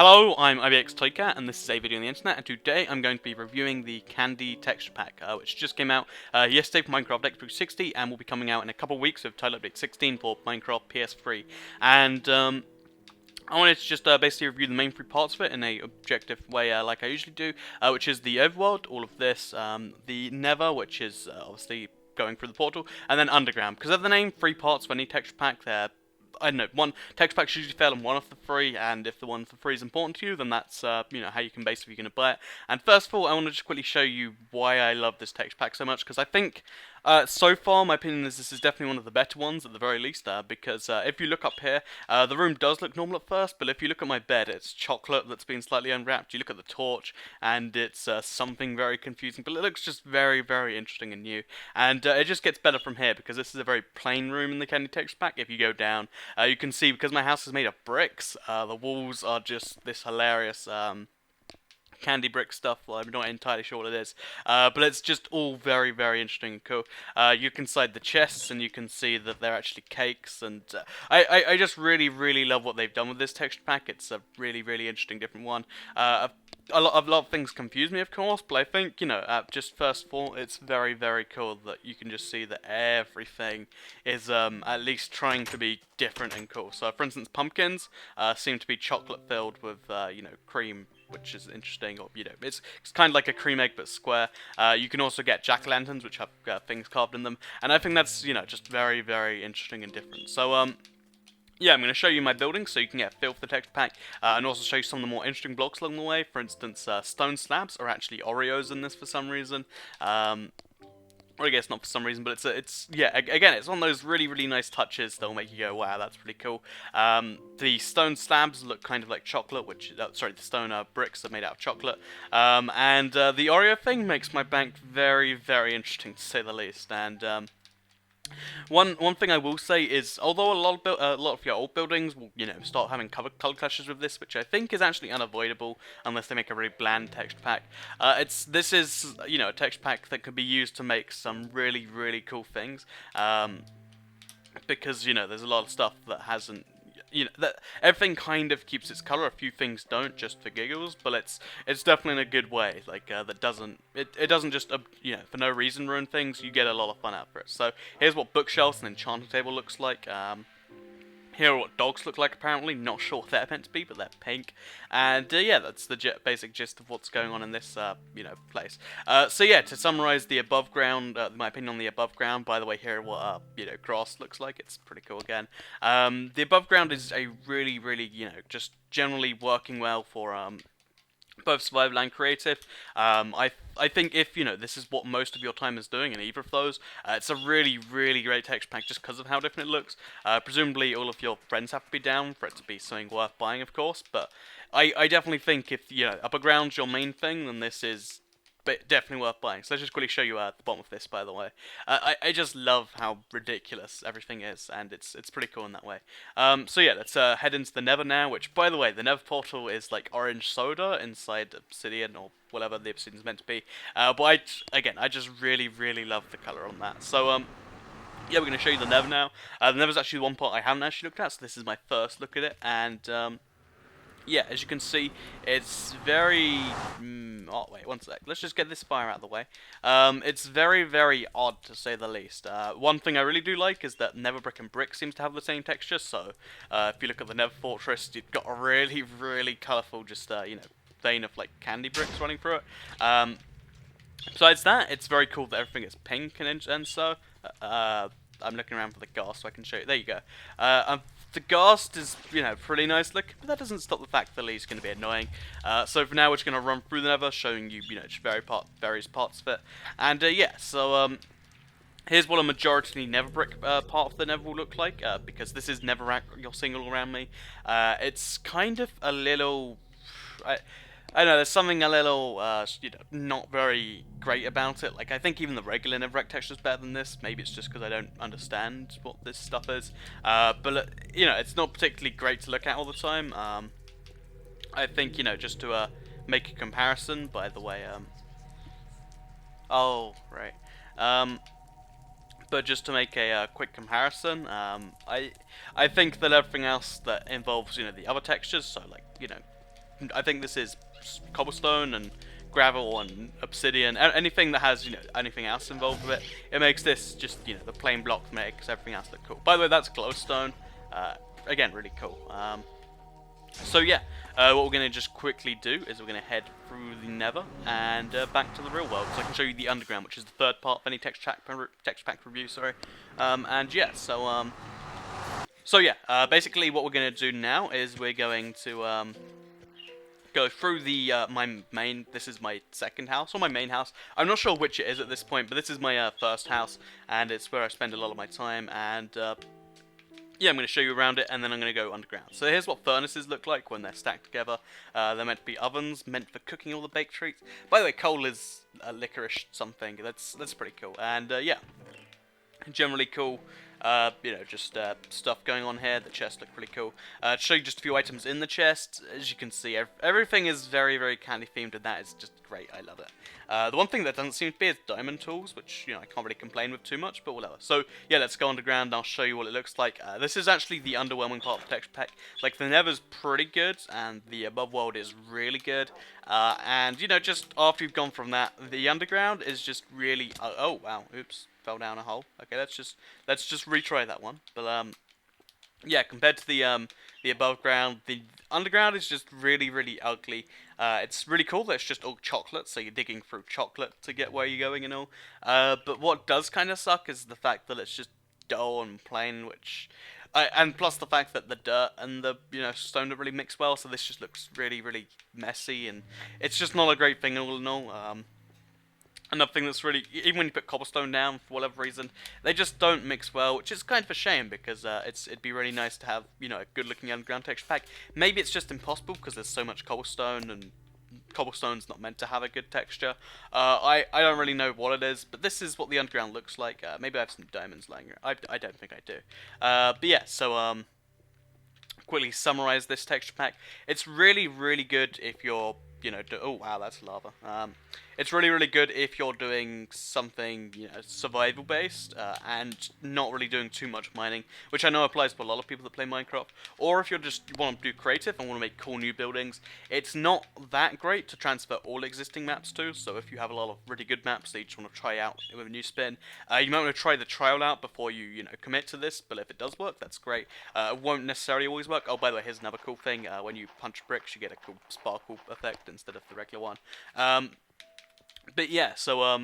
Hello, I'm IBX Toycat, and this is a video on the internet, and today I'm going to be reviewing the Candy texture pack, which just came out yesterday for Minecraft Xbox 60, and will be coming out in a couple of weeks with title update 16 for Minecraft PS3. And I wanted to just basically review the main three parts of it in a objective way, like I usually do, which is the overworld, all of this, the Nether, which is obviously going through the portal, and then underground. Because of the name, three parts for any texture pack, they're I don't know, one text pack should usually fail on one of the three, and if the one of the three is important to you, then that's you know, how you can base if you're going to buy it. And first of all, I want to just quickly show you why I love this text pack so much, because I think so far, my opinion is this is definitely one of the better ones at the very least, because if you look up here, the room does look normal at first, but if you look at my bed, it's chocolate that's been slightly unwrapped. You look at the torch, and it's something very confusing, but it looks just very, very interesting and new. And it just gets better from here, because this is a very plain room in the Candy text pack. If you go down, you can see, because my house is made of bricks, the walls are just this hilarious candy brick stuff. Well, I'm not entirely sure what it is, but it's just all very, very interesting and cool. You can slide the chests, and you can see that they're actually cakes, and I just really, really love what they've done with this texture pack. It's a really, really interesting, different one. A lot of things confuse me, of course, but I think, you know, just first of all, it's very, very cool that you can just see that everything is at least trying to be different and cool. So, for instance, pumpkins seem to be chocolate filled with, you know, cream, which is interesting, or, you know, it's kind of like a cream egg but square. You can also get jack-o'-lanterns, which have things carved in them, and I think that's, you know, just very, very interesting and different. So, yeah, I'm going to show you my buildings so you can get a feel for the texture pack, and also show you some of the more interesting blocks along the way. For instance, stone slabs are actually Oreos in this for some reason. Or I guess not for some reason, but yeah, again, it's one of those really, really nice touches that will make you go, wow, that's pretty cool. The stone slabs look kind of like chocolate, which, sorry, the stone bricks are made out of chocolate. And the Oreo thing makes my bank very, very interesting, to say the least. And one thing I will say is, although a lot of your old buildings will, you know, start having color clashes with this, which I think is actually unavoidable unless they make a really bland texture pack. This is, you know, a texture pack that could be used to make some really, really cool things. Because, you know, there's a lot of stuff that hasn't, you know, that everything kind of keeps its color. A few things don't, just for giggles, but it's definitely in a good way. Like that doesn't it doesn't just you know, for no reason ruin things. You get a lot of fun out of it. So here's what bookshelves and enchanting table looks like. Here are what dogs look like, apparently. Not sure what they're meant to be, but they're pink. And yeah, that's the basic gist of what's going on in this, you know, place. So yeah, to summarize the above ground, my opinion on the above ground, by the way, here are what, you know, grass looks like. It's pretty cool again. The above ground is a really, really, you know, just generally working well for, both survival and creative. I think if, you know, this is what most of your time is doing in either of those, it's a really, really great texture pack just because of how different it looks. Presumably all of your friends have to be down for it to be something worth buying, of course, but I definitely think if, you know, upper ground's your main thing, then this is definitely worth buying. So let's just quickly show you the bottom of this, by the way. I just love how ridiculous everything is, and it's pretty cool in that way. So yeah, let's head into the Nether now, which, by the way, the Nether portal is like orange soda inside obsidian, or whatever the obsidian's meant to be. But I just really, really love the colour on that. So, yeah, we're going to show you the Nether now. The Nether's actually one part I haven't actually looked at, so this is my first look at it, and yeah, as you can see, it's very... oh, wait, one sec. Let's just get this fire out of the way. It's very, very odd, to say the least. One thing I really do like is that Nether brick and brick seems to have the same texture, so if you look at the Nether fortress, you've got a really, really colourful, just, you know, vein of, like, candy bricks running through it. Besides that, it's very cool that everything is pink and so. I'm looking around for the ghast so I can show you. There you go. The ghast is, you know, pretty nice look, but that doesn't stop the fact that Lee's going to be annoying. So for now, we're just going to run through the Nether, showing you, you know, just various parts of it. And yeah, so here's what a majority Nether brick part of the Nether will look like, because this is Netherrack you're seeing all around me. It's kind of a little... I know, there's something a little, you know, not very great about it. Like, I think even the regular Netherrack texture is better than this. Maybe it's just because I don't understand what this stuff is. But, you know, it's not particularly great to look at all the time. I think, you know, just to make a comparison, by the way, oh, right. But just to make a quick comparison, I think that everything else that involves, you know, the other textures, so, like, you know, I think this is cobblestone and gravel and obsidian, anything that has, you know, anything else involved with it. It makes this just, you know, the plain block makes everything else look cool. By the way, that's glowstone. Again, really cool. So yeah, what we're going to just quickly do is we're going to head through the Nether and back to the real world, so I can show you the underground, which is the third part of any texture pack review. Sorry, and yeah, so yeah, basically what we're going to do now is we're going to go through the this is my second house, or my main house. I'm not sure which it is at this point, but this is my first house, and it's where I spend a lot of my time, and yeah, I'm going to show you around it, and then I'm going to go underground. So here's what furnaces look like when they're stacked together. They're meant to be ovens, meant for cooking all the baked treats. By the way, coal is a licorice something. That's pretty cool, and yeah, generally cool. You know, just stuff going on here. The chest look pretty cool. To show you just a few items in the chest, as you can see, everything is very, very candy themed, and that is just great. I love it. The one thing that doesn't seem to be is diamond tools, which, you know, I can't really complain with too much, but whatever. So yeah, let's go underground and I'll show you what it looks like. This is actually the underwhelming part of the texture pack. Like, the Nether's pretty good, and the above world is really good. And, you know, just after you've gone from that, the underground is just really... oh, wow, oops. Fell down a hole. Okay, let's just retry that one. But yeah, compared to the above ground, the underground is just really, really ugly. It's really cool that it's just all chocolate, so you're digging through chocolate to get where you're going and all. But what does kind of suck is the fact that it's just dull and plain, which and plus the fact that the dirt and the, you know, stone don't really mix well, so this just looks really, really messy, and it's just not a great thing all in all. Another thing that's really, even when you put cobblestone down for whatever reason, they just don't mix well, which is kind of a shame, because it'd be really nice to have, you know, a good looking underground texture pack. Maybe it's just impossible because there's so much cobblestone, and cobblestone's not meant to have a good texture. I don't really know what it is, but this is what the underground looks like. Maybe I have some diamonds lying around. I don't think I do. But yeah, so quickly summarize this texture pack. It's really, really good if you're, you know, oh wow, that's lava. It's really, really good if you're doing something, you know, survival based, and not really doing too much mining, which I know applies to a lot of people that play Minecraft. Or if you want to do creative and want to make cool new buildings, it's not that great to transfer all existing maps to. So if you have a lot of really good maps that you just want to try out with a new spin, you might want to try the trial out before you know, commit to this. But if it does work, that's great. It won't necessarily always work. Oh, by the way, here's another cool thing. When you punch bricks, you get a cool sparkle effect instead of the regular one. But yeah, so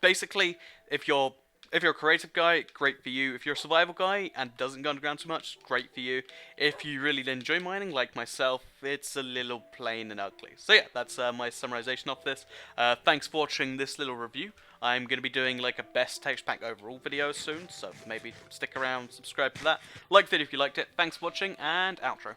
basically, if you're a creative guy, great for you. If you're a survival guy and doesn't go underground too much, great for you. If you really enjoy mining, like myself, it's a little plain and ugly. So yeah, that's my summarization of this. Thanks for watching this little review. I'm going to be doing like a best texture pack overall video soon, so maybe stick around, subscribe to that. Like the video if you liked it. Thanks for watching, and outro.